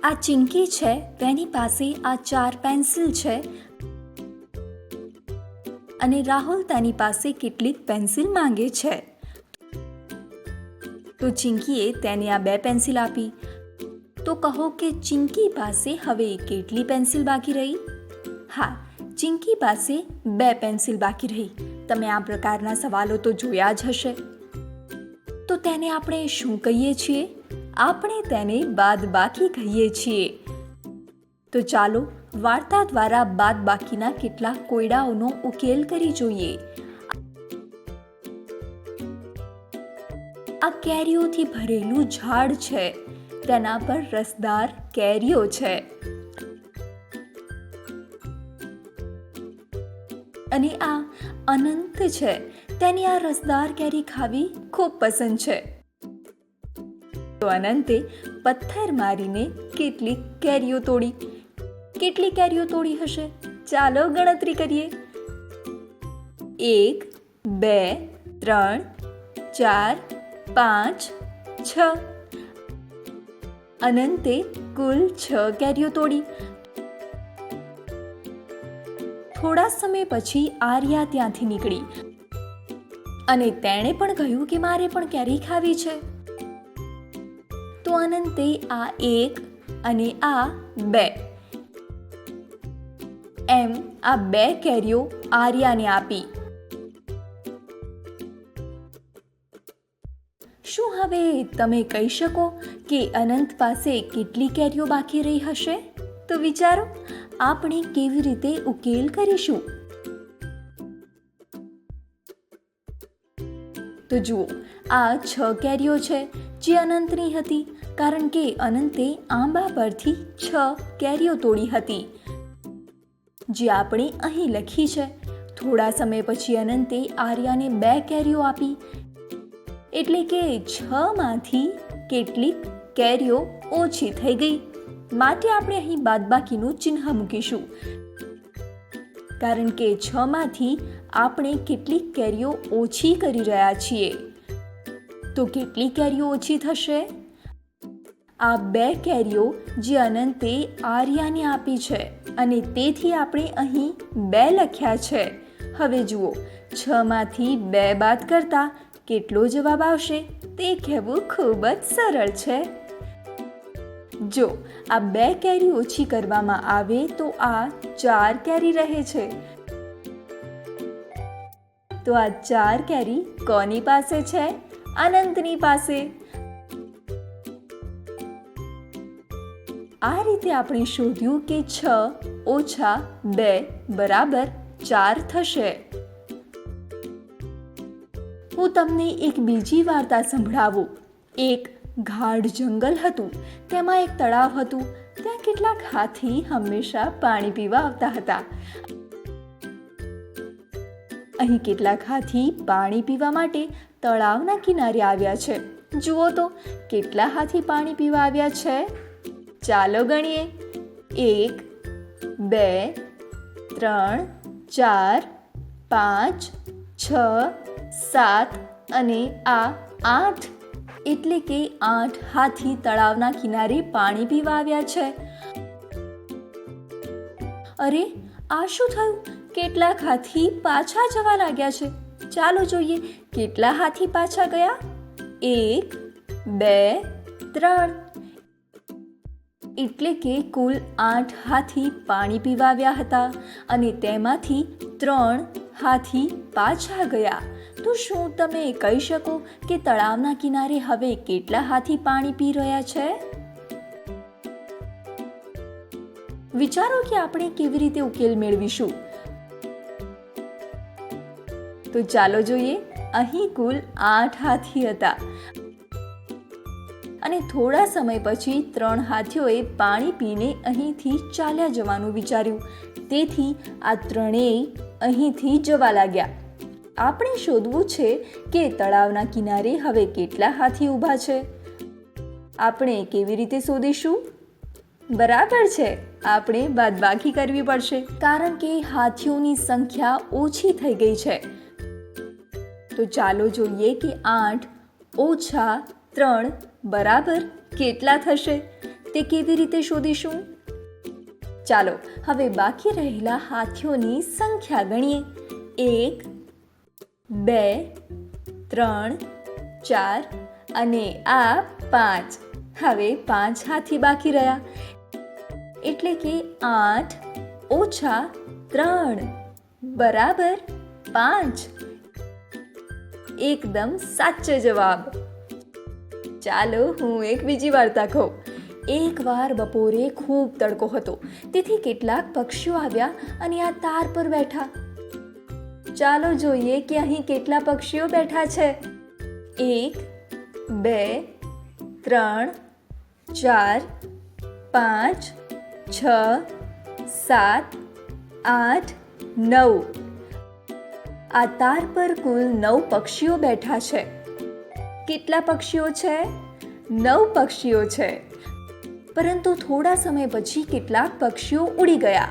આ ચિંકી છે, તેની પાસે આ 4 પેન્સિલ છે અને રાહુલ તેની પાસે કેટલીક પેન્સિલ માંગે છે. તો ચિંકીએ તેને આ 2 પેન્સિલ આપી. તો કહો કે ચિંકી પાસે હવે કેટલી પેન્સિલ બાકી રહી? હા, ચિંકી પાસે 2 પેન્સિલ બાકી રહી. તમે આ પ્રકારના સવાલો તો જોયા જ હશે. તો તેને આપણે શું કહીએ છીએ? આપણે તેને બાદબાકી કહીએ છીએ. તો ચાલો વાર્તા દ્વારા બાદબાકીના કેટલાક કોયડાઓનો ઉકેલ કરી જોઈએ. આ કેરીઓથી ભરેલું ઝાડ છે, તેના પર રસદાર કેરીઓ છે. અને આ અનંત છે, તેની આ રસદાર કેરી ખાવી ખૂબ પસંદ છે. તો અનંતે પથ્થર મારીને કેટલીક કેરીઓ તોડી. કેટલી કેરીઓ તોડી હશે? ચાલો ગણતરી કરીએ. 1, 2, 3, 4, 5, 6. અનંતે કુલ 6 કેરીઓ તોડી. થોડા સમય પછી આર્યા ત્યાંથી નીકળી અને તેણે પણ કહ્યું કે મારે પણ કેરી ખાવી છે. તો અનંતે આ 1 અને આ 2 એમ આ 2 કેરીઓ આર્યાને આપી. શું હવે તમે કહી શકો કે અનંત પાસે કેટલી કેરીઓ બાકી રહી હશે? તો વિચારો, આપણે કેવી રીતે ઉકેલ કરીશું? તો જુઓ, આ 6 કેરીઓ છે જે અનંતની હતી, કારણ કે અનંતે આંબા પરથી 6 કેરીઓ તોડી હતી, જે આપણે અહીં લખી છે. થોડા સમય પછી અનંતે આર્યાને 2 કેરીઓ આપી, એટલે કે 6 માંથી કેટલીક કેરીઓ ઓછી થઈ ગઈ. માટે આપણે અહીં બાદબાકીનું ચિહ્ન મૂકીશું, કારણ કે 6 માંથી આપણે કેટલીક કેરીઓ ઓછી કરી રહ્યા છીએ. તો કેટલી કેરીઓ ઓછી થશે? આ 2 કેરીઓ જે અનંતે આર્યાને આપી છે, અને તેથી આપણે અહીં 2 લખ્યા છે. હવે જુઓ, 6 માંથી 2 બાદ કરતા કેટલો જવાબ આવશે તે કહેવું ખૂબ જ સરળ છે. જો આ 2 કેરી ઓછી કરવામાં આવે તો આ 4 કેરી રહે છે. તો આ 4 કેરી કોની પાસે છે? અનંતની પાસે. આ રીતે આપણે શોધ્યું કે 6 ઓછા 2 બરાબર 4 થશે. હું તમને એક બીજી વાર્તા સંભળાવું. એક ગાઢ જંગલ હતું, તેમાં એક તળાવ હતું. ત્યાં કેટલાક હાથી હંમેશા પાણી પીવા આવતા હતા. અહીં કેટલાક હાથી પાણી પીવા માટે તળાવના કિનારે આવ્યા છે. જુઓ તો, કેટલા હાથી પાણી પીવા આવ્યા છે? ચાલો ગણીએ. 1, 2, 3, 4, 5, 6, 7 અને આ 8. એટલે કે 8 હાથી તળાવના કિનારે પાણી પીવા આવ્યા છે. અરે, આ શું થયું? કેટલાક હાથી પાછા જવા લાગ્યા છે. ચાલો જોઈએ, કેટલા હાથી પાછા ગયા? 1, 2, 3. એટલે કે કુલ 8 હાથી પાણી પીવા આવ્યા હતા, અને તેમાંથી 3 હાથી પાછા ગયા. તો શું તમે કહી શકો કે તળાવના કિનારે હવે કેટલા હાથી પાણી પી રહ્યા છે? વિચારો કે આપણે કેવી રીતે ઉકેલ મેળવીશું. તો ચાલો જોઈએ. અહીં કુલ 8 હાથી હતા, અને થોડા સમય પછી 3 હાથીઓએ પાણી પીને અહીંથી ચાલ્યા જવાનું વિચાર્યું. તેથી આ 3 અહીંથી જવા લાગ્યા. આપણે શોધવું છે કે તળાવના કિનારે હવે કેટલા હાથી ઊભા છે. આપણે કેવી રીતે શોધીશું? બરાબર છે, આપણે બાદબાકી કરવી પડશે, કારણ કે હાથીઓની સંખ્યા ઓછી થઈ ગઈ છે. તો ચાલો જોઈએ કે 8 ઓછા 3 બરાબર કેટલા થશે. તે કેવી રીતે શોધીશું? ચાલો હવે બાકી રહેલા હાથીઓની સંખ્યા ગણીએ. 1, 2, 3, 4 અને આ 5. હવે 5 હાથી બાકી રહ્યા, એટલે કે 8 ઓછા 3 બરાબર 5. એકદમ સાચો જવાબ. ચાલો હું એક બીજી વાર્તા કહું. એકવાર બપોરે ખૂબ તડકો હતો, તેથી કેટલાક પક્ષીઓ આવ્યા અને આ તાર પર બેઠા. ચાલો જોઈએ કે અહીં કેટલા પક્ષીઓ બેઠા છે. 1, 2, 3, 4, 5, 6, 7, 8, 9. આ તાર પર કુલ 9 પક્ષીઓ બેઠા છે. કેટલા પક્ષીઓ છે? 9 પક્ષીઓ છે. પરંતુ થોડા સમય પછી કેટલાક પક્ષીઓ ઉડી ગયા.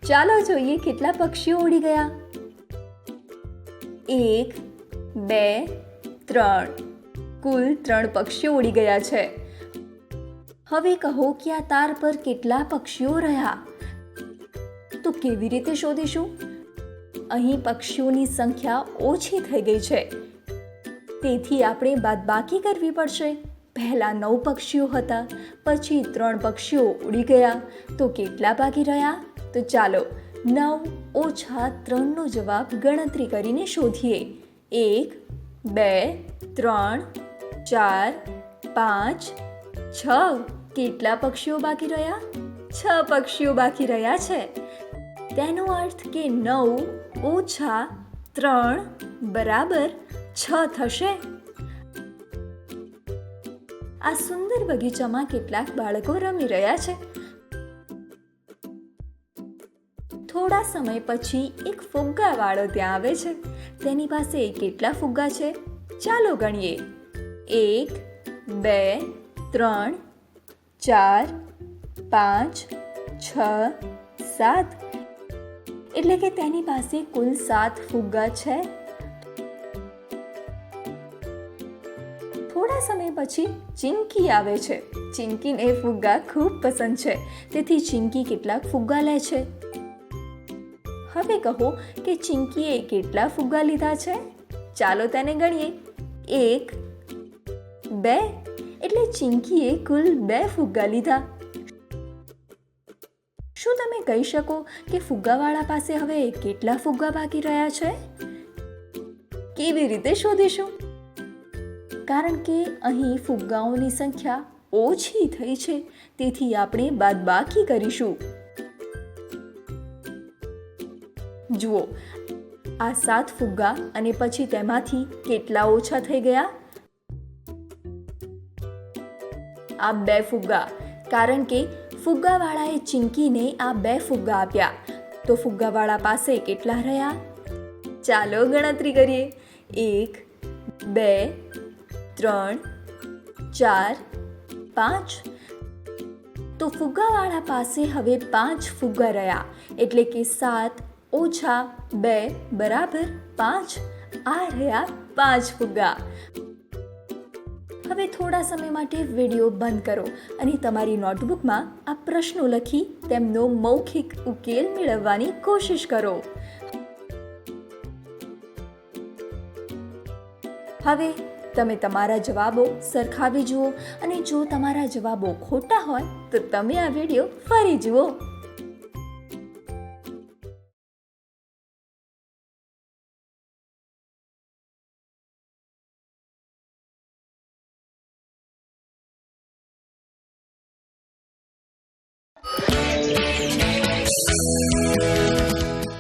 ચાલો જોઈએ કેટલા પક્ષીઓ ઉડી ગયા. 1, 2, 3. કુલ 3 પક્ષીઓ ઉડી ગયા છે. હવે કહો કે આ તાર પર કેટલા પક્ષીઓ રહ્યા? તો કેવી રીતે શોધીશું? અહીં પક્ષીઓની સંખ્યા ઓછી થઈ ગઈ છે, તેથી આપણે બાદબાકી કરવી પડશે. પહેલા 9 પક્ષીઓ હતા, પછી 3 પક્ષીઓ ઉડી ગયા, તો કેટલા બાકી રહ્યા? તો ચાલો 9 ઓછા 3નો જવાબ ગણતરી કરીને શોધીએ. 1, 2, 3, 4, 5, 6. કેટલા પક્ષીઓ બાકી રહ્યા? 6 પક્ષીઓ બાકી રહ્યા છે. તેનો અર્થ કે 9 ઓછા 3 બરાબર 6 થશે. આ સુંદર બગીચામાં કેટલાક બાળકો રમી રહ્યા છે. થોડા સમય પછી એક ફુગ્ગાવાળો ત્યાં આવે છે. તેની પાસે કેટલા ફુગ્ગા છે? ચાલો ગણીએ. 1, 2, 3, 4, 5, 6, 7. એટલે કે તેની પાસે કુલ 7 ફુગ્ગા છે. થોડા સમય પછી ચિંકી આવે છે. ચિંકીને ફુગ્ગા ખૂબ પસંદ છે, તેથી ચિંકી કેટલાક ફુગ્ગા લે છે. હવે કહો કે ચિંકીએ કેટલા ફુગ્ગા લીધા છે? ચાલો તેને ગણીએ. 1, 2. એટલે ચિંકીએ કુલ 2 ફુગ્ગા લીધા. શું તમે કહી શકો કે ફુગ્ગાવાળા પાસે હવે કેટલા ફુગ્ગા બાકી રહ્યા છે? કેવી રીતે શોધીશું? કારણ કે અહીં ફુગ્ગાઓની સંખ્યા ઓછી થઈ છે, તેથી આપણે બાદબાકી કરીશું. જુઓ, આ 7 ફુગ્ગા અને પછી તેમાંથી કેટલા ઓછા થઈ ગયા? આ 2 ફુગ્ગા, કારણ કે ફુગ્ગાવાળાએ ચિંકીને આ 2 ફુગ્ગા આપ્યા. તો ફુગ્ગાવાળા પાસે કેટલા રહ્યા? ચાલો ગણતરી કરીએ. 1, 2, 3, 4, 5. તો ફુગ્ગાવાળા પાસે હવે 5 ફુગ્ગા રહ્યા, એટલે કે 7 ઓછા 2 બરાબર 5. આ રહ્યા 5 ફુગ્ગા. હવે થોડા સમય માટે વિડીયો બંધ કરો અને તમારી નોટબુકમાં આ પ્રશ્નો લખી તેમનો મૌખિક ઉકેલ મેળવવાની કોશિશ કરો. હવે તમે તમારા જવાબો સરખાવી જુઓ અને જો તમારા જવાબો ખોટા હોય તો તમે આ વિડીયો ફરી જુઓ.